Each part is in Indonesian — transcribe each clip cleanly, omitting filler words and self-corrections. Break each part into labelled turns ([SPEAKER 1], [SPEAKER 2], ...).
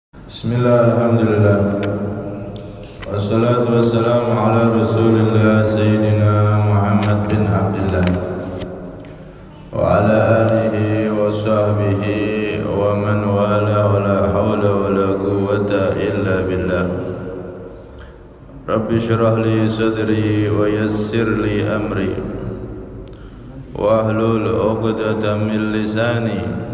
[SPEAKER 1] Bismillah, alhamdulillah. Wassalatu wassalamu ala rasulillah Sayyidina Muhammad bin Abdullah wa ala alihi wa sahbihi wa man wala wa la hawla wa la quwwata illa billah. Rabbi syrah li sadri wa yassir li amri wa ahlul uqdatan min lisani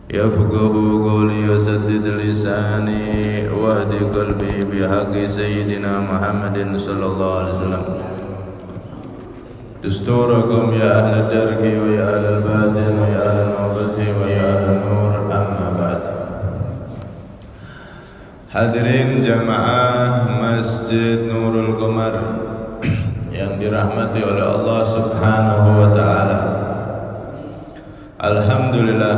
[SPEAKER 1] yafqahu qawli wa saddid lisani wahdi qalbi bihaqqi sayyidina Muhammadin sallallahu alaihi wasallam. Dusturakum ya ahla darki wa ya ahla al-batin wa ya ahla al-nawbati wa ya ahla nur, amma ba'd. Hadirin jamaah Masjid Nurul Qamar yang dirahmati oleh Allah Subhanahu wa taala. Alhamdulillah,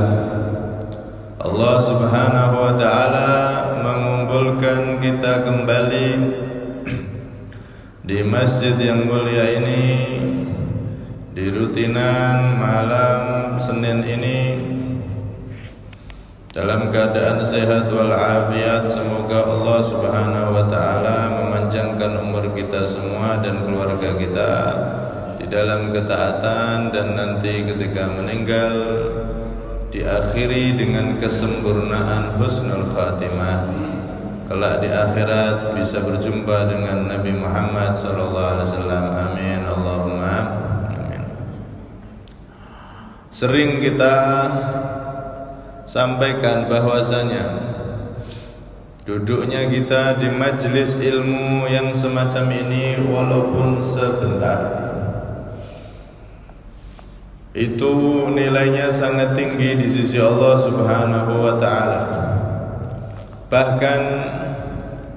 [SPEAKER 1] Allah Subhanahu wa ta'ala mengumpulkan kita kembali di masjid yang mulia ini di rutinan malam Senin ini dalam keadaan sehat walafiat. Semoga Allah Subhanahu wa ta'ala memanjangkan umur kita semua dan keluarga kita di dalam ketaatan, dan nanti ketika meninggal diakhiri dengan kesempurnaan husnul khatimah. Kelak di akhirat bisa berjumpa dengan Nabi Muhammad sallallahu alaihi wasallam. Amin Allahumma amin. Sering kita sampaikan bahwasanya duduknya kita di majelis ilmu yang semacam ini walaupun sebentar, itu nilainya sangat tinggi di sisi Allah Subhanahu wa ta'ala. Bahkan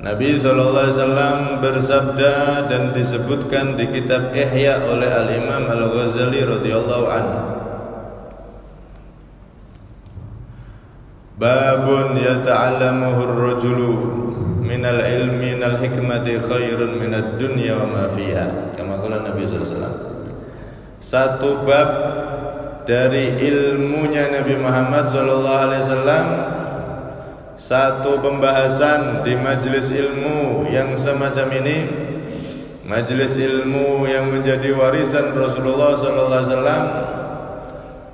[SPEAKER 1] Nabi SAW bersabda dan disebutkan di kitab Ihya oleh Al-Imam Al-Ghazali radhiyallahu anhu, babun yata'allamuhu ar-rajulu minal ilmi minal hikmati khairun minad dunya wa ma fiha, kama qala Nabi SAW. Satu bab dari ilmunya Nabi Muhammad SAW, satu pembahasan di majelis ilmu yang semacam ini, majelis ilmu yang menjadi warisan Rasulullah SAW,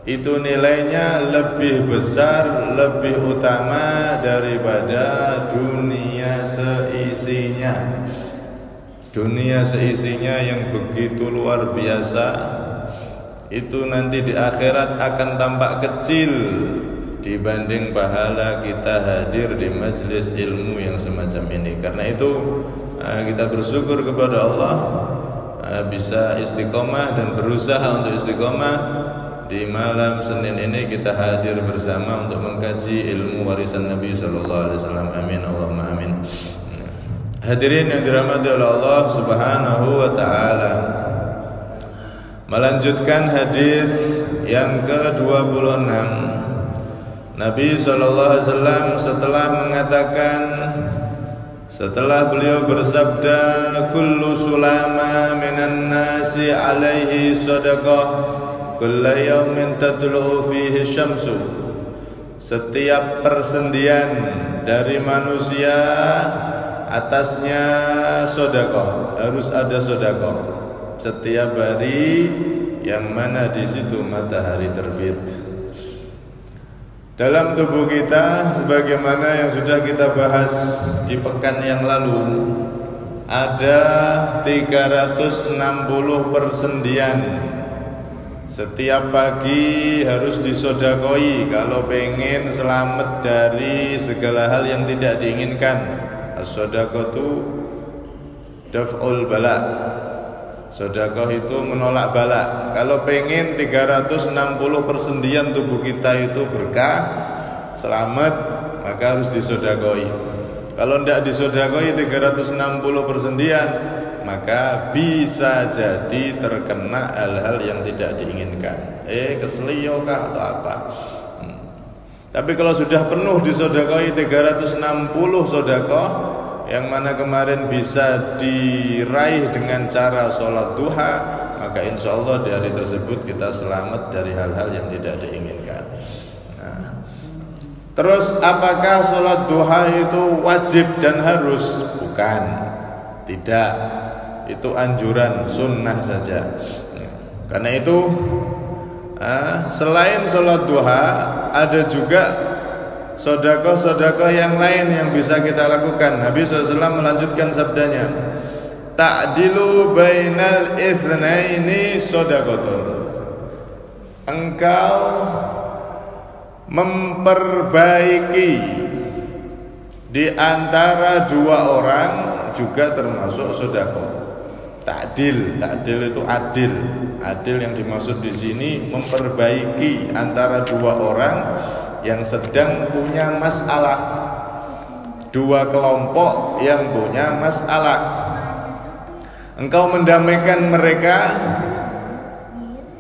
[SPEAKER 1] itu nilainya lebih besar, lebih utama daripada dunia seisinya. Dunia seisinya yang begitu luar biasa, itu nanti di akhirat akan tampak kecil dibanding pahala kita hadir di majelis ilmu yang semacam ini. Karena itu kita bersyukur kepada Allah bisa istiqomah dan berusaha untuk istiqomah. Di malam Senin ini kita hadir bersama untuk mengkaji ilmu warisan Nabi sallallahu alaihi wasallam. Amin Allahumma amin. Hadirin yang dirahmati oleh Allah Subhanahu wa taala, melanjutkan hadis yang ke-26, Nabi SAW setelah mengatakan, setelah beliau bersabda, kullu sulama minan nasi alaihi sadaqah kulla yawmin tatlu'u fihi syamsu, setiap persendian dari manusia atasnya sedekah, harus ada sedekah setiap hari yang mana di situ matahari terbit. Dalam tubuh kita, sebagaimana yang sudah kita bahas di pekan yang lalu, ada 360 persendian. Setiap pagi harus disodakoi kalau pengen selamat dari segala hal yang tidak diinginkan. As-sadaqatu daf'ul bala', sedekah itu menolak bala. Kalau pengen 360 persendian tubuh kita itu berkah, selamat, maka harus disodakoi. Kalau tidak disodakoi 360 persendian, maka bisa jadi terkena hal-hal yang tidak diinginkan. Keselio kah atau apa? Tapi kalau sudah penuh disodakoi 360 sedekah, yang mana kemarin bisa diraih dengan cara sholat duha, maka insya Allah di hari tersebut kita selamat dari hal-hal yang tidak diinginkan. Terus apakah sholat duha itu wajib dan harus? Bukan, tidak. Itu anjuran sunnah saja. Karena itu selain sholat duha, ada juga sedekah-sedekah yang lain yang bisa kita lakukan. Nabi SAW melanjutkan sabdanya, ta'dilu bainal itsnaini shadaqatun. Engkau memperbaiki di antara dua orang juga termasuk sedekah. Ta'dil itu adil. Adil yang dimaksud di sini memperbaiki antara dua orang yang sedang punya masalah. Dua kelompok yang punya masalah. Engkau mendamaikan mereka,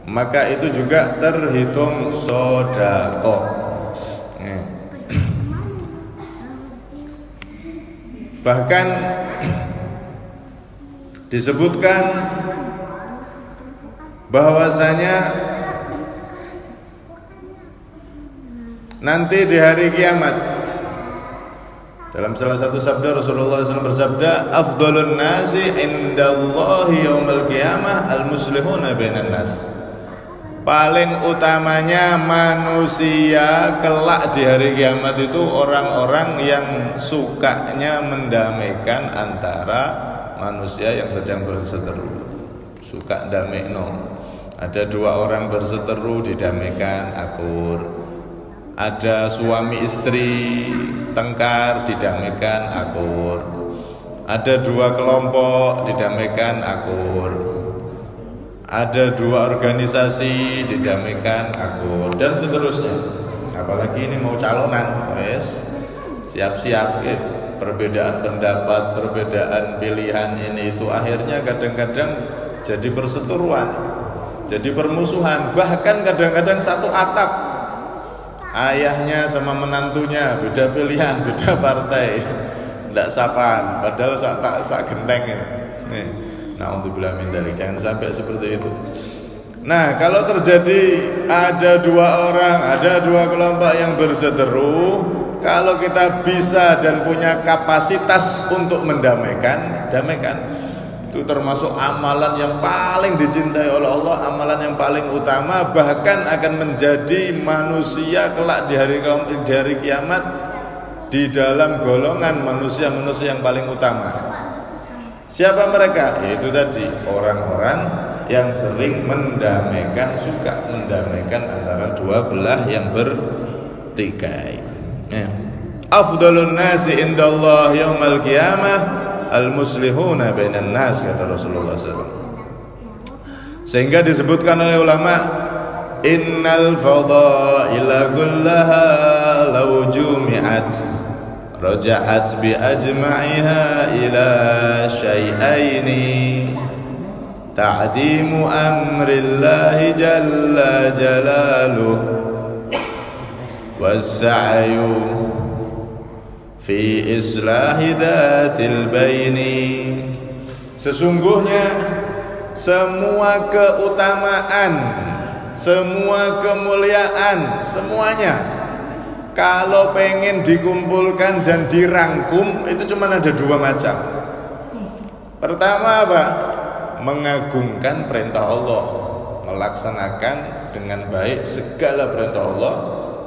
[SPEAKER 1] maka itu juga terhitung sedekah. Bahkan disebutkan bahwasanya nanti di hari kiamat, dalam salah satu sabda Rasulullah SAW bersabda, afdhalun nasi indallahi yaumal qiyamah al-muslihuna bainan nas. Paling utamanya manusia kelak di hari kiamat itu orang-orang yang sukanya mendamaikan antara manusia yang sedang berseteru. Suka damekno. Ada dua orang berseteru didamaikan akur. Ada suami istri tengkar didamaikan akur. Ada dua kelompok didamaikan akur. Ada dua organisasi didamaikan akur, dan seterusnya. Apalagi ini mau calonan, wes siap-siap ya. Perbedaan pendapat, perbedaan pilihan ini itu akhirnya kadang-kadang jadi perseteruan, jadi permusuhan. Bahkan kadang-kadang satu atap, ayahnya sama menantunya beda pilihan, beda partai, tidak sapan, padahal sak genteng ya. Na'udzubillah min dzalik, jangan sampai seperti itu. Nah, kalau terjadi ada dua orang, ada dua kelompok yang berseteru, kalau kita bisa dan punya kapasitas untuk mendamaikan, damaikan. Itu termasuk amalan yang paling dicintai oleh Allah, amalan yang paling utama, bahkan akan menjadi manusia kelak di hari kiamat di dalam golongan manusia-manusia yang paling utama. Siapa mereka? Yaitu tadi orang-orang yang sering mendamaikan, suka mendamaikan antara dua belah yang bertikai. Afdhalun nasi indallah yaumal qiyamah al-muslihuna bainan nas, kata Rasulullah SAW. Sehingga disebutkan oleh ulama, innal fadaila kullaha law jumi'at raja'at bi ajma'iha ila syai'aini ta'dimu amrillahi jalla jalaluh was-sa'yu fi islahi dhatil baini. Sesungguhnya semua keutamaan, semua kemuliaan, semuanya kalau pengen dikumpulkan dan dirangkum itu cuma ada dua macam. Pertama apa? Mengagungkan perintah Allah, melaksanakan dengan baik segala perintah Allah,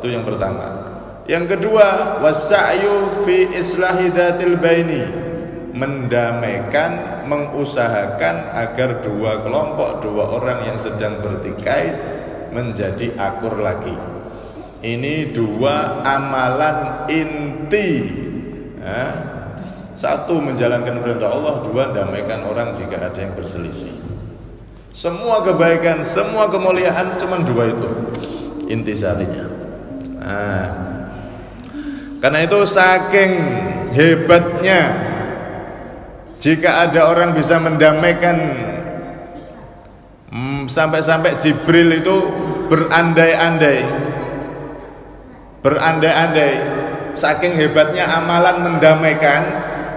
[SPEAKER 1] itu yang pertama. Yang kedua, wasa'yu fi islahi dhatil baini, mendamaikan, mengusahakan agar dua kelompok, dua orang yang sedang bertikai menjadi akur lagi. Ini dua amalan inti. Satu, menjalankan perintah Allah. Dua, damaikan orang jika ada yang berselisih. Semua kebaikan, semua kemuliaan cuma dua itu intisarinya. Karena itu saking hebatnya jika ada orang bisa mendamaikan, sampai-sampai Jibril itu berandai-andai, saking hebatnya amalan mendamaikan,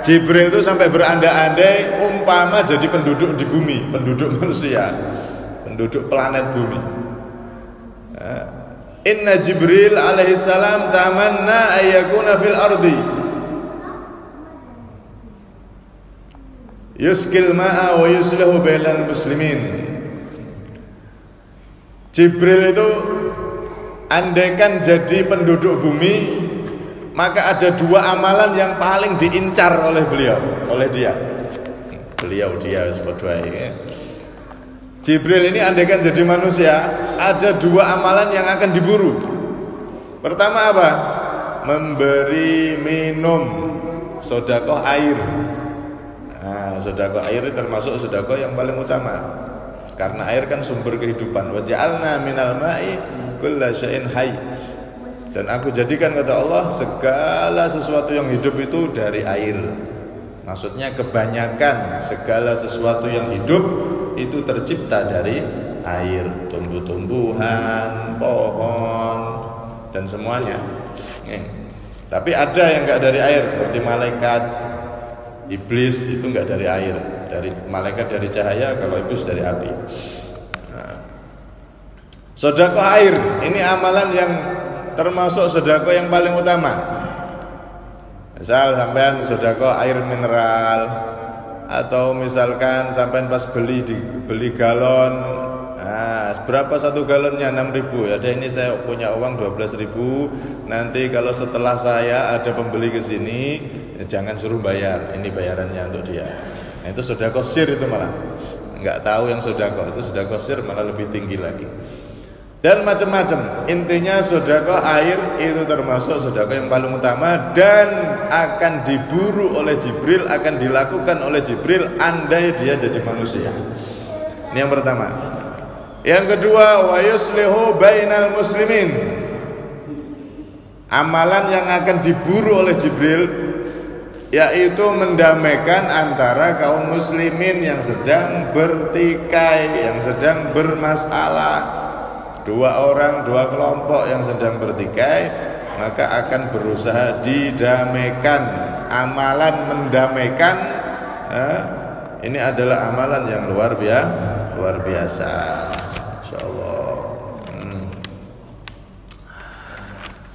[SPEAKER 1] Jibril itu sampai berandai-andai umpama jadi penduduk di bumi, penduduk manusia, penduduk planet bumi. Inna Jibril alaihi salam tamanna ayyakuna fil ardi yuskil ma'a wa yuslihu bainal muslimin. Jibril itu andaikan jadi penduduk bumi, maka ada dua amalan yang paling diincar oleh beliau, oleh dia sebut dua ya. Jibril ini andaikan jadi manusia, ada dua amalan yang akan diburu. Pertama apa? Memberi minum sedekah air. Nah, sedekah air termasuk sedekah yang paling utama. Karena air kan sumber kehidupan. Wa ja'alna minal ma'i kulla syai'in hayy. Dan aku jadikan kata Allah segala sesuatu yang hidup itu dari air. Maksudnya kebanyakan segala sesuatu yang hidup itu tercipta dari air, tumbuh-tumbuhan, pohon dan semuanya. Tapi ada yang enggak dari air seperti malaikat, iblis itu enggak dari air. Dari malaikat dari cahaya, kalau iblis dari api. Nah, sedekah air ini amalan yang termasuk sedekah yang paling utama. Misal sampean sedekah air mineral, atau misalkan sampean pas beli galon, nah berapa satu galonnya? 6.000. Ada ini saya punya uang 12.000. Nanti kalau setelah saya ada pembeli ke sini, jangan suruh bayar. Ini bayarannya untuk dia. Nah, itu sedekah sir itu malah. Enggak tahu yang sedekah, itu sedekah sir malah lebih tinggi lagi. Dan macam-macam. Intinya sedekah air itu termasuk sedekah yang paling utama dan akan diburu oleh Jibril, akan dilakukan oleh Jibril andai dia jadi manusia. Ini yang pertama. Yang kedua, wa yuslihu bainal muslimin. Amalan yang akan diburu oleh Jibril yaitu mendamaikan antara kaum muslimin yang sedang bertikai, yang sedang bermasalah. Dua orang, dua kelompok yang sedang bertikai, maka akan berusaha didamaikan. Amalan mendamaikan ini adalah amalan yang luar biasa. Insyaallah.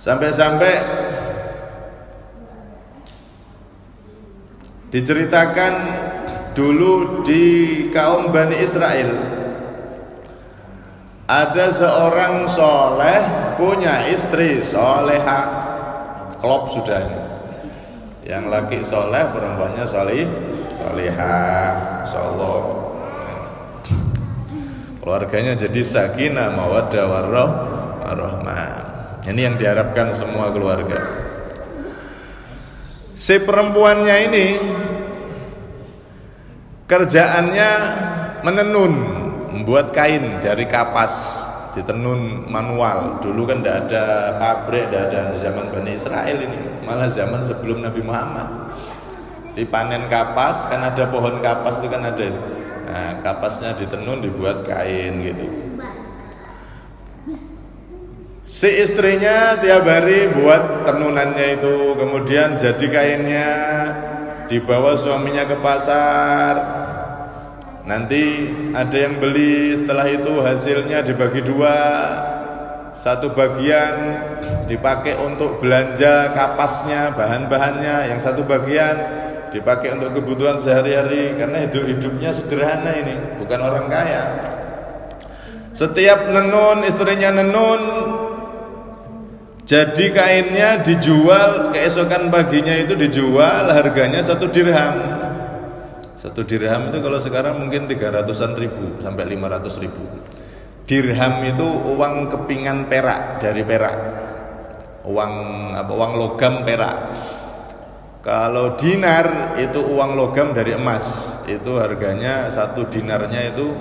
[SPEAKER 1] Sampai-sampai diceritakan dulu di kaum Bani Israel ada seorang soleh punya istri soleha, klop sudah ini. Yang laki soleh, perempuannya soleha, insyaallah. Keluarganya jadi sakinah, mawaddah, warahmah. Ini yang diharapkan semua keluarga. Si perempuannya ini kerjaannya menenun, membuat kain dari kapas, ditenun manual. Dulu kan tidak ada pabrik, tidak ada zaman Bani Israel ini, malah zaman sebelum Nabi Muhammad. Dipanen kapas, kan ada pohon kapas itu kan ada. Nah, kapasnya ditenun dibuat kain gitu. Si istrinya tiap hari buat tenunannya itu, kemudian jadi kainnya, dibawa suaminya ke pasar. Nanti ada yang beli, setelah itu hasilnya dibagi dua. Satu bagian dipakai untuk belanja kapasnya, bahan-bahannya. Yang satu bagian dipakai untuk kebutuhan sehari-hari, karena hidupnya sederhana ini, bukan orang kaya. Setiap nenun, istrinya nenun, jadi kainnya dijual, keesokan paginya itu dijual, harganya 1 dirham. 1 dirham itu kalau sekarang mungkin 300-an ribu sampai 500 ribu. Dirham itu uang kepingan perak, dari perak. Uang logam perak. Kalau dinar itu uang logam dari emas. Itu harganya 1 dinarnya itu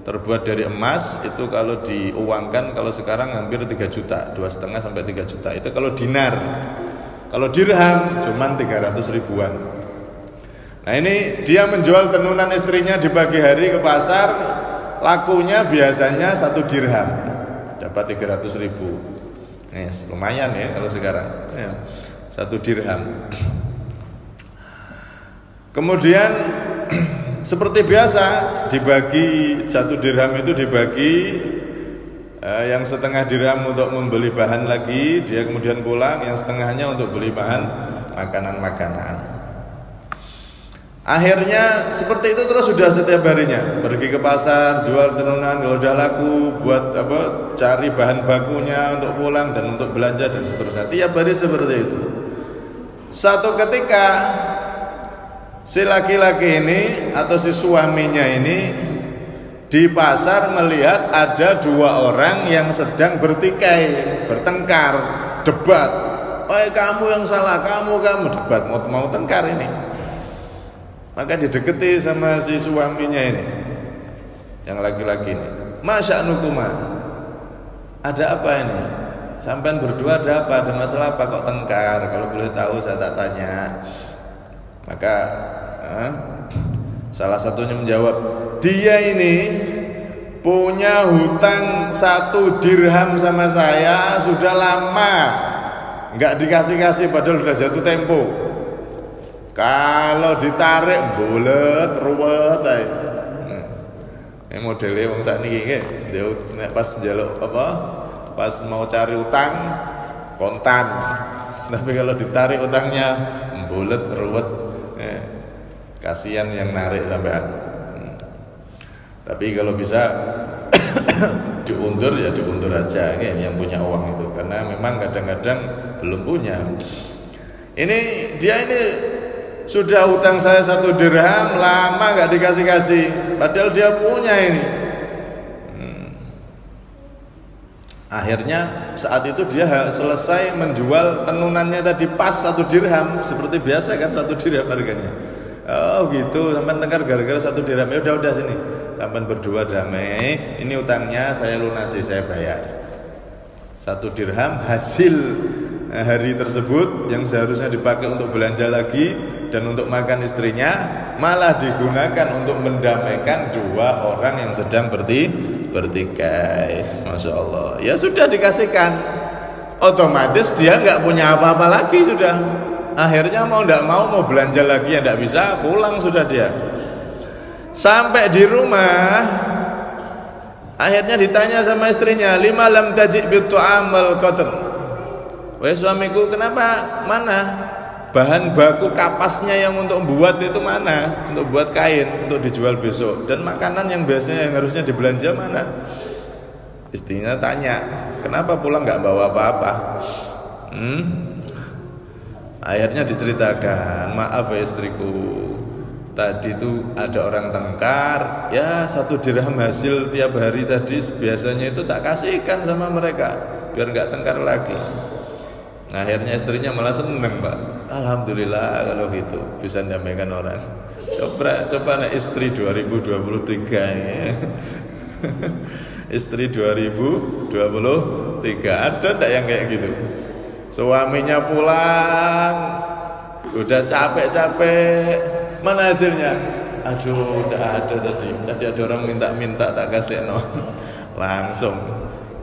[SPEAKER 1] terbuat dari emas. Itu kalau diuangkan kalau sekarang hampir 3 juta, 2,5 sampai 3 juta. Itu kalau dinar. Kalau dirham cuman 300 ribuan. Nah, ini dia menjual tenunan istrinya di pagi hari ke pasar, lakunya biasanya 1 dirham, dapat 300 ribu. Lumayan ya kalau sekarang ya, 1 dirham. Kemudian seperti biasa dibagi, 1 dirham itu dibagi Yang setengah dirham untuk membeli bahan lagi, dia kemudian pulang, yang setengahnya untuk beli bahan makanan-makanan. Akhirnya seperti itu terus sudah setiap harinya, pergi ke pasar, jual tenunan, kalau udah laku buat cari bahan bakunya untuk pulang dan untuk belanja dan seterusnya. Tiap hari seperti itu. Satu ketika si laki-laki ini atau si suaminya ini di pasar melihat ada dua orang yang sedang bertikai, bertengkar, debat. Kamu yang salah, kamu debat, mau tengkar ini. Maka dideketi sama si suaminya ini, yang laki-laki ini. Masya nukuma, ada apa ini? Sampai berdua ada apa? Ada masalah apa kok tengkar? Kalau boleh tahu saya tak tanya. Maka salah satunya menjawab, dia ini punya hutang 1 dirham sama saya sudah lama, nggak dikasih-kasih padahal sudah jatuh tempo. Kalau ditarik bulet ruwet ae. Ini modelnya wong sakniki nggih. Nek pas njaluk pas mau cari utang kontan. Tapi kalau ditarik utangnya bulet ruwet. Kasihan yang narik sampean. Tapi kalau bisa diundur ya diundur aja yang punya uang itu, karena memang kadang-kadang belum punya. Dia ini sudah utang saya 1 dirham, lama gak dikasih-kasih, padahal dia punya ini. Akhirnya saat itu dia selesai menjual tenunannya tadi pas 1 dirham, seperti biasa kan 1 dirham harganya. Oh gitu, sampai tengkar gara-gara 1 dirham. Ya udah sini, sampai berdua damai. Ini utangnya saya lunasi, saya bayar. 1 dirham hasil hari tersebut yang seharusnya dipakai untuk belanja lagi dan untuk makan istrinya, malah digunakan untuk mendamaikan 2 orang yang sedang bertikai. Masya Allah. Ya sudah dikasihkan, otomatis dia nggak punya apa-apa lagi sudah. Akhirnya mau belanja lagi ya nggak bisa, pulang sudah dia. Sampai di rumah, akhirnya ditanya sama istrinya, lima lam tajid bitu'am wal qatn. Wahai suamiku, kenapa, mana bahan baku kapasnya yang untuk buat itu mana, untuk buat kain untuk dijual besok, dan makanan yang biasanya yang harusnya dibelanja mana? Istrinya tanya, kenapa pulang nggak bawa apa-apa? Akhirnya diceritakan, maaf ya istriku, tadi itu ada orang tengkar, ya 1 dirham hasil tiap hari tadi biasanya itu tak kasihkan sama mereka biar nggak tengkar lagi. Nah, akhirnya istrinya malah seneng, Pak. Alhamdulillah kalau gitu bisa mendamaikan orang. Coba nek istri 2023 ya. Istri 2023 ada ndak yang kayak gitu? Suaminya pulang udah capek-capek, mana hasilnya? Aduh, ndak ada tadi ada orang minta tak kasih no. Langsung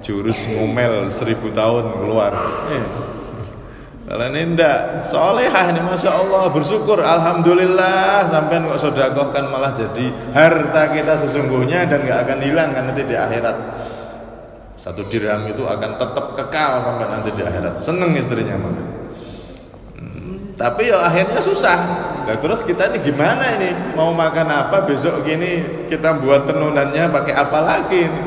[SPEAKER 1] jurus ngomel 1000 tahun keluar. Kalau ini ndak solehah ini, Masya Allah, bersyukur, Alhamdulillah, sampai kok sodakohkan malah jadi harta kita sesungguhnya dan gak akan hilang kan nanti di akhirat. 1 dirham itu akan tetap kekal sampai nanti di akhirat. Seneng istrinya malah. Tapi ya akhirnya susah. Nah, terus kita ini gimana ini, mau makan apa besok gini, kita buat tenunannya pakai apa lagi ini?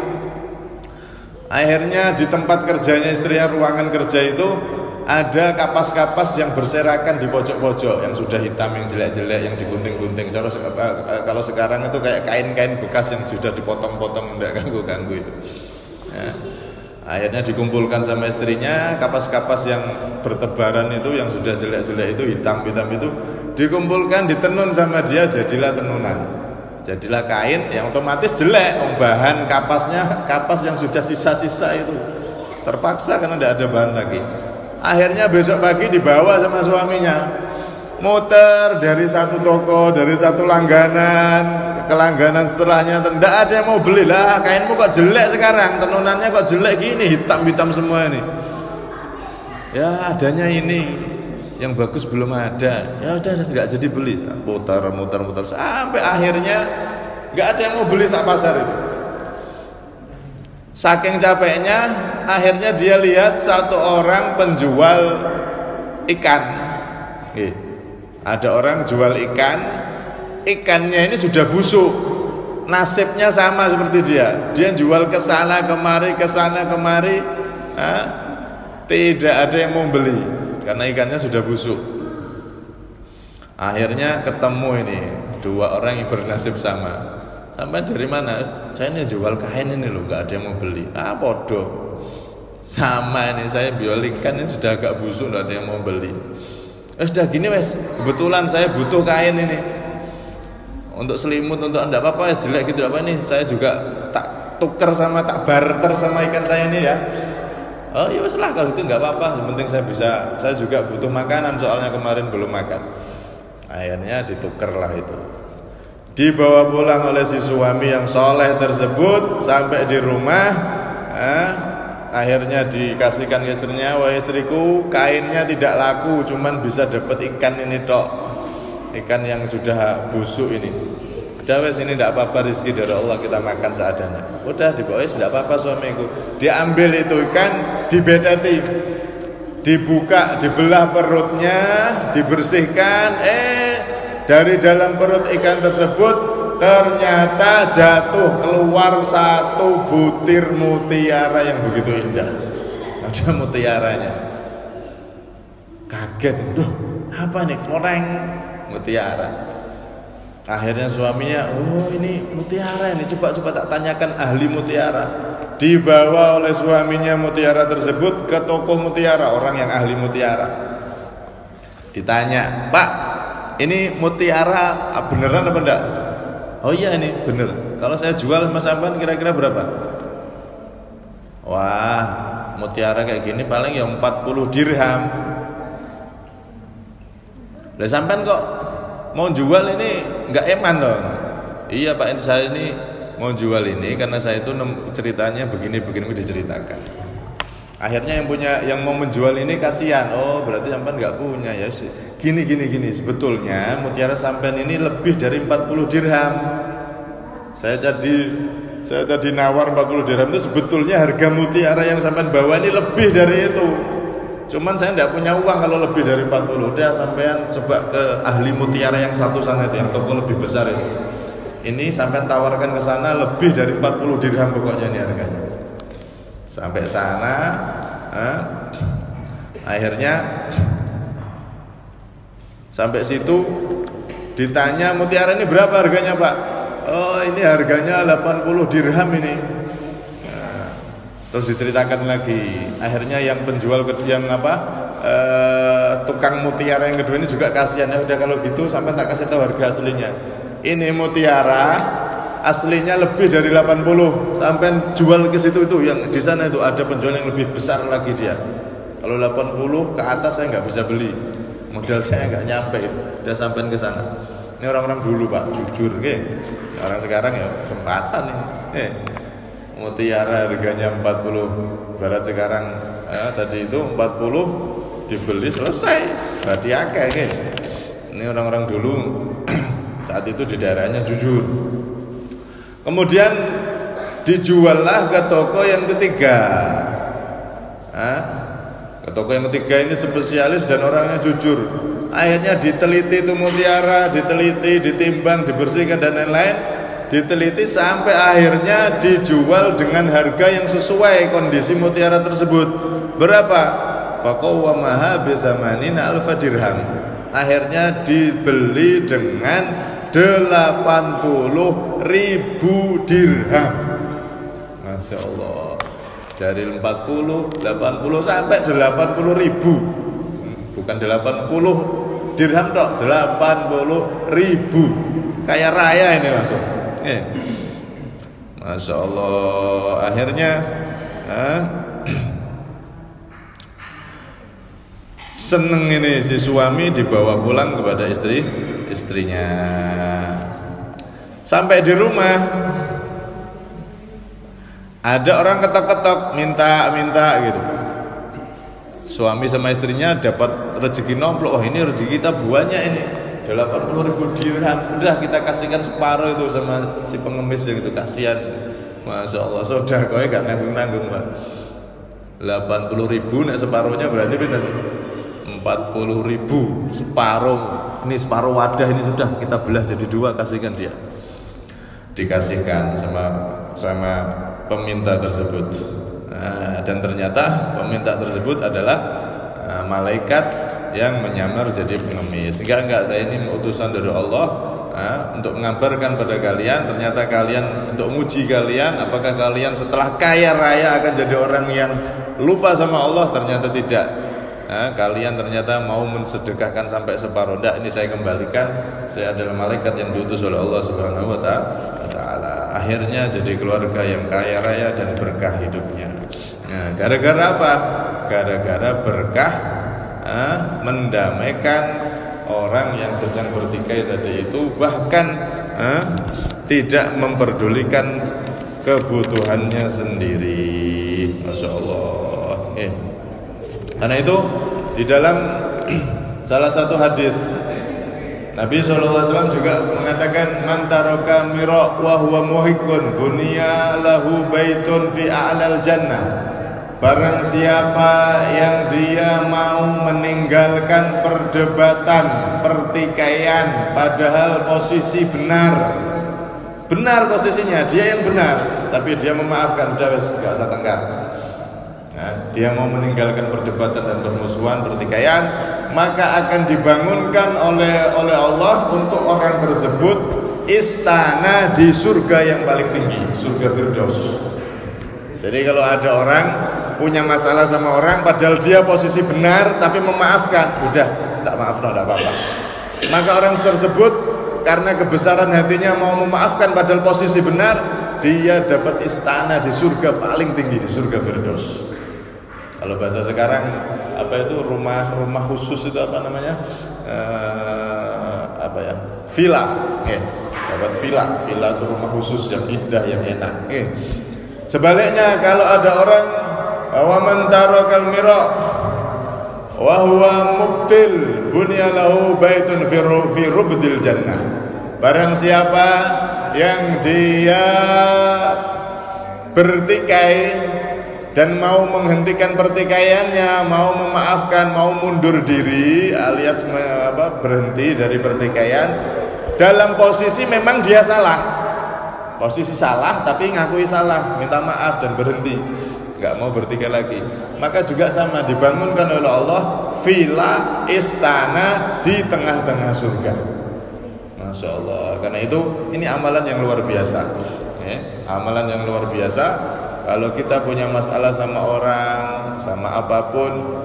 [SPEAKER 1] Akhirnya di tempat kerjanya istrinya, ruangan kerja itu ada kapas-kapas yang berserakan di pojok-pojok yang sudah hitam, yang jelek-jelek, yang digunting-gunting. Kalau sekarang itu kayak kain-kain bekas yang sudah dipotong-potong, enggak ganggu-ganggu itu. Nah, akhirnya dikumpulkan sama istrinya, kapas-kapas yang bertebaran itu, yang sudah jelek-jelek itu, hitam-hitam itu, dikumpulkan, ditenun sama dia, jadilah tenunan. Jadilah kain yang otomatis jelek, bahan kapasnya kapas yang sudah sisa-sisa itu. Terpaksa karena tidak ada bahan lagi. Akhirnya besok pagi dibawa sama suaminya, muter dari satu toko, dari satu langganan ke langganan setelahnya, tidak ada yang mau beli. Lah, kainmu kok jelek sekarang, tenunannya kok jelek gini, hitam-hitam semua ini. Ya adanya ini, yang bagus belum ada. Ya udah nggak jadi beli, muter sampai akhirnya nggak ada yang mau beli sak pasar itu. Saking capeknya, akhirnya dia lihat satu orang penjual ikan. Ada orang jual ikan, ikannya ini sudah busuk. Nasibnya sama seperti dia. Dia jual ke sana kemari, tidak ada yang mau beli karena ikannya sudah busuk. Akhirnya ketemu ini dua orang yang bernasib sama. Sampai dari mana? Saya ini jual kain ini loh, nggak ada yang mau beli. Podo. Sama ini saya jual ikan ini sudah agak busuk, nggak ada yang mau beli. Sudah gini wes, kebetulan saya butuh kain ini untuk selimut, untuk enggak apa-apa ya jelek gitu apa ini. Saya juga tak tuker sama, tak barter sama ikan saya ini ya. Oh ya wes lah kalau gitu nggak apa-apa. Yang penting saya juga butuh makanan soalnya kemarin belum makan. Akhirnya ditukar lah itu. Dibawa pulang oleh si suami yang soleh tersebut sampai di rumah. Akhirnya dikasihkan ke istrinya, wah istriku kainnya tidak laku, cuman bisa dapat ikan ini tok, ikan yang sudah busuk ini. Udah wes ini tidak apa-apa, rezeki dari Allah, kita makan seadanya. Udah dibawa, tidak apa-apa suamiku. Dia ambil itu ikan, dibedati, dibuka, dibelah perutnya, dibersihkan. Dari dalam perut ikan tersebut ternyata jatuh keluar satu butir mutiara yang begitu indah. Ada mutiaranya. Kaget, duh, apa nih? Keloreng mutiara. Akhirnya suaminya, oh ini mutiara ini, coba tak tanyakan ahli mutiara. Dibawa oleh suaminya mutiara tersebut ke toko mutiara, orang yang ahli mutiara. Ditanya, Pak, ini mutiara beneran apa enggak? Oh iya ini bener. Kalau saya jual sama sampean kira-kira berapa? Wah, mutiara kayak gini paling ya 40 dirham. Lah sampean kok mau jual ini enggak eman dong? Iya Pak, saya ini mau jual ini karena saya itu ceritanya begini diceritakan. Akhirnya yang mau menjual ini kasihan. Oh berarti sampean nggak punya ya sih. Gini. Sebetulnya mutiara sampean ini lebih dari 40 dirham. Saya tadi nawar 40 dirham itu sebetulnya harga mutiara yang sampean bawa ini lebih dari itu. Cuman saya nggak punya uang kalau lebih dari 40. Udah sampean coba ke ahli mutiara yang satu sana itu, yang toko lebih besar itu. Ini sampean tawarkan ke sana lebih dari 40 dirham pokoknya ini harganya. Sampai sana, akhirnya sampai situ ditanya mutiara ini berapa harganya Pak? Oh ini harganya 80 dirham ini. Terus diceritakan lagi. Akhirnya yang penjual tukang mutiara yang kedua ini juga kasihan. Ya udah kalau gitu sampai tak kasih tahu harga aslinya. Ini mutiara aslinya lebih dari 80, sampai jual ke situ itu yang di sana itu ada penjual yang lebih besar lagi dia. Kalau 80 ke atas saya nggak bisa beli, modal saya nggak nyampe, udah sampai ke sana. Ini orang-orang dulu Pak, jujur, orang sekarang ya kesempatan ini. Mutiara harganya 40, barat sekarang tadi itu 40 dibeli selesai, berarti akeh. Ini orang-orang dulu saat itu di daerahnya jujur. Kemudian dijuallah ke toko yang ketiga. Ke toko yang ketiga ini spesialis dan orangnya jujur. Akhirnya diteliti itu mutiara, ditimbang, dibersihkan dan lain-lain. Diteliti sampai akhirnya dijual dengan harga yang sesuai kondisi mutiara tersebut. Berapa? Faqawwamaha bi 80.000 dirham. Akhirnya dibeli dengan 80.000 dirham. Masya Allah. Dari 40, 80 sampai 80.000. Bukan 80 dirham dok, 80.000. Kayak raya ini langsung. Masya Allah. Akhirnya seneng ini si suami dibawa pulang kepada istrinya. Sampai di rumah ada orang ketok-ketok minta gitu. Suami sama istrinya dapat rezeki nomplok. Oh ini rezeki kita banyak ini, 80.000 dirham. Udah kita kasihkan separuh itu sama si pengemis yang itu, kasihan. Masya Allah, sedekah gak nanggung-nanggung Pak. 80.000 nek separuhnya berarti pinten? 40.000 separuh. Ini separuh wadah ini sudah kita belah jadi 2, kasihkan dia. Dikasihkan sama peminta tersebut. Nah, dan ternyata peminta tersebut adalah malaikat yang menyamar jadi pengemis. Enggak, saya ini utusan dari Allah untuk mengabarkan pada kalian. Ternyata kalian, untuk menguji kalian, apakah kalian setelah kaya raya akan jadi orang yang lupa sama Allah? Ternyata tidak. Kalian ternyata mau mensedekahkan sampai separuh. Tidak, ini saya kembalikan. Saya adalah malaikat yang diutus oleh Allah Subhanahu wa Ta'ala. Akhirnya jadi keluarga yang kaya raya dan berkah hidupnya. Nah, gara-gara apa? Gara-gara berkah mendamaikan orang yang sedang bertikai tadi itu, bahkan tidak memperdulikan kebutuhannya sendiri. Masya Allah. Karena itu di dalam salah satu hadis Nabi SAW juga mengatakan, man taraka mira wa huwa muhiqqun bunya lahu baitun fi a'lal jannah. Barang siapa yang dia mau meninggalkan perdebatan, pertikaian, padahal posisi benar posisinya, dia yang benar, tapi dia memaafkan, sudah gak usah tengkar. Nah, dia mau meninggalkan perdebatan dan permusuhan, pertikaian, maka akan dibangunkan oleh Allah untuk orang tersebut istana di surga yang paling tinggi, surga Firdaus. Jadi kalau ada orang punya masalah sama orang, padahal dia posisi benar tapi memaafkan, udah tak maaf, tidak apa-apa. Maka orang tersebut karena kebesaran hatinya mau memaafkan padahal posisi benar, dia dapat istana di surga paling tinggi, di surga Firdaus. Kalau bahasa sekarang apa itu rumah khusus itu apa namanya? Villa. Dapat villa itu rumah khusus yang indah, yang enak. Sebaliknya kalau ada orang wa man tarakal mira wa huwa mubtil bunya lahu baitun fi rubdil jannah. Barang siapa yang dia bertikai dan mau menghentikan pertikaiannya, mau memaafkan, mau mundur diri alias berhenti dari pertikaian dalam posisi memang dia salah, posisi salah tapi ngakui salah, minta maaf dan berhenti, nggak mau bertikai lagi, maka juga sama, dibangunkan oleh Allah villa, istana di tengah-tengah surga. Masya Allah. Karena itu ini amalan yang luar biasa, amalan yang luar biasa. Kalau kita punya masalah sama orang, sama apapun,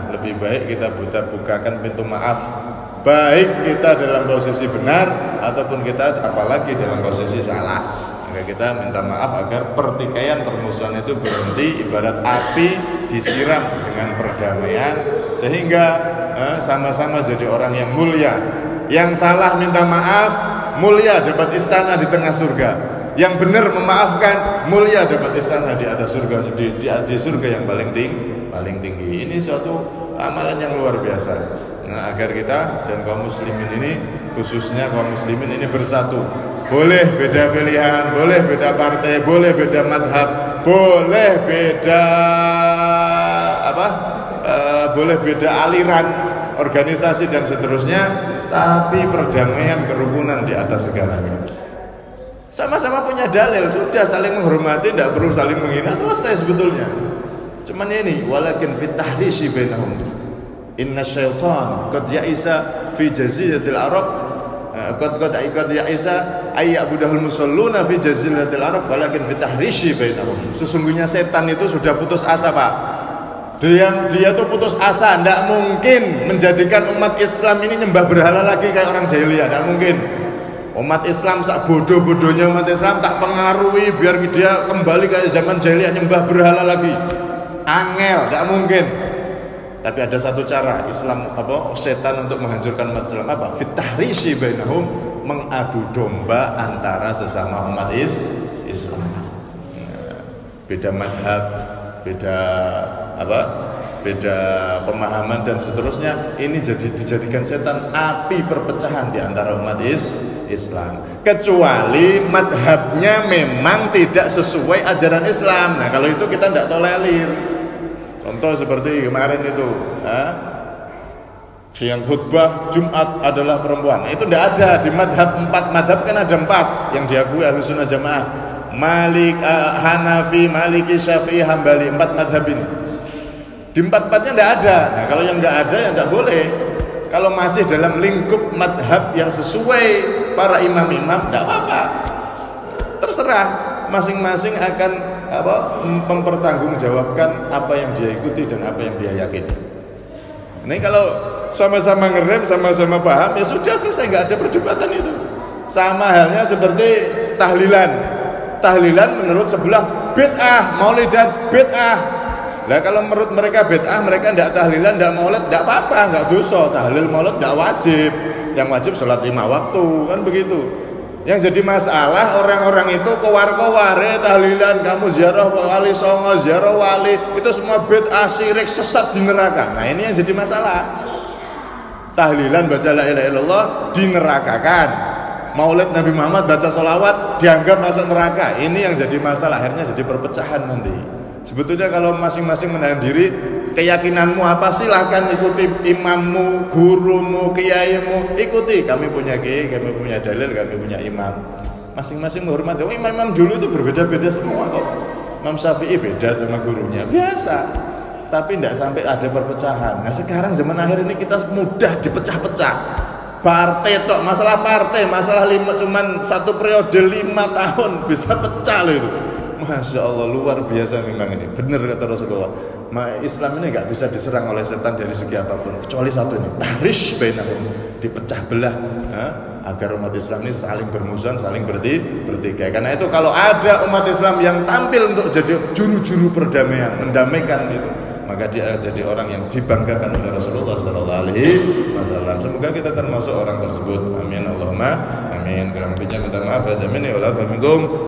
[SPEAKER 1] lebih baik kita bukakan pintu maaf. Baik kita dalam posisi benar ataupun kita apalagi dalam posisi salah. Maka kita minta maaf agar pertikaian, permusuhan itu berhenti, ibarat api disiram dengan perdamaian, sehingga sama-sama jadi orang yang mulia. Yang salah minta maaf, mulia, dapat istana di tengah surga. Yang benar memaafkan, mulia, dapat istana di atas surga, di surga yang paling tinggi. Ini suatu amalan yang luar biasa. Nah, agar kita dan kaum muslimin ini, khususnya kaum muslimin ini bersatu. Boleh beda pilihan, boleh beda partai, boleh beda madhab, boleh beda boleh beda aliran, organisasi dan seterusnya, tapi perdamaian, kerukunan di atas segalanya. Sama-sama punya dalil, sudah saling menghormati, tidak perlu saling menghina, selesai sebetulnya. Cuman ini walakin fit tahrishi bainahum. Inna syaitan qad ya'isa fi jaziratil Arab qad ya'isa ay ya'budahul musalluna fi jaziratil Arab walakin fit tahrishi bainahum. Sesungguhnya setan itu sudah putus asa, Pak. Dia tuh putus asa, tidak mungkin menjadikan umat Islam ini nyembah berhala lagi kayak orang jahiliyah, tidak mungkin. Umat Islam sak bodoh-bodohnya umat Islam tak pengaruhi biar dia kembali ke zaman jahiliyah nyembah berhala lagi. Angel, tidak mungkin. Tapi ada satu cara Islam setan untuk menghancurkan umat Islam fitahrishi bainahum, mengadu domba antara sesama umat Islam. Beda madhab, beda beda pemahaman dan seterusnya. Ini dijadikan setan api perpecahan di antara umat Islam. Islam, kecuali madhabnya memang tidak sesuai ajaran Islam. Nah kalau itu kita tidak tolerir. Contoh seperti kemarin itu, yang khutbah Jumat adalah perempuan. Itu tidak ada di madhab 4 madhab, kan ada 4 yang diakui Ahlussunnah Jamaah, Malik, Hanafi, Maliki, Syafi'i, Hambali, 4 madhab ini. Di 4-4-nya tidak ada. Nah kalau yang tidak ada ya tidak boleh. Kalau masih dalam lingkup madhab yang sesuai para imam-imam, tidak apa-apa. Terserah, masing-masing akan mempertanggungjawabkan apa yang dia ikuti dan apa yang dia yakini. Ini kalau sama-sama ngerem, sama-sama paham, ya sudah selesai, nggak ada perdebatan itu. Sama halnya seperti tahlilan. Tahlilan menurut sebelah bid'ah, maulidan bid'ah. Nah kalau menurut mereka bid'ah, mereka tidak tahlilan, tidak maulid, tidak apa-apa, nggak dosa. Tahlil maulid nggak wajib. Yang wajib sholat 5 waktu, kan begitu. Yang jadi masalah orang-orang itu kowar-kowar, tahlilan, kamu ziarah wali songo, ziarah wali, itu semua bid'ah, syirik, sesat di neraka. Nah ini yang jadi masalah. Tahlilan baca la ilaha illallah dinerakakan, maulid Nabi Muhammad baca sholawat dianggap masuk neraka. Ini yang jadi masalah, akhirnya jadi perpecahan nanti. Sebetulnya kalau masing-masing menahan diri, keyakinanmu apa, silahkan ikuti imammu, gurumu, kiaimu, ikuti. Kami punya kiai, kami punya dalil, kami punya imam. Masing-masing menghormati. Oh, imam-imam dulu itu berbeda-beda semua kok. Imam Syafi'i beda sama gurunya, biasa. Tapi tidak sampai ada perpecahan. Nah sekarang zaman akhir ini kita mudah dipecah-pecah. Partai tok, masalah partai, masalah cuman 1 periode 5 tahun bisa pecah loh itu. Masya Allah, luar biasa memang ini. Benar kata Rasulullah, Islam ini nggak bisa diserang oleh setan dari segi apapun, kecuali satu ini, tahrish bainahum, dipecah belah, agar umat Islam ini saling bermusuhan, saling bertikai. Karena itu kalau ada umat Islam yang tampil untuk jadi juru-juru perdamaian, mendamaikan itu, maka dia jadi orang yang dibanggakan oleh Rasulullah SAW. Semoga kita termasuk orang tersebut. Amin Allahumma amin. Kurang lebihnya minta maaf. Amin ya Allah.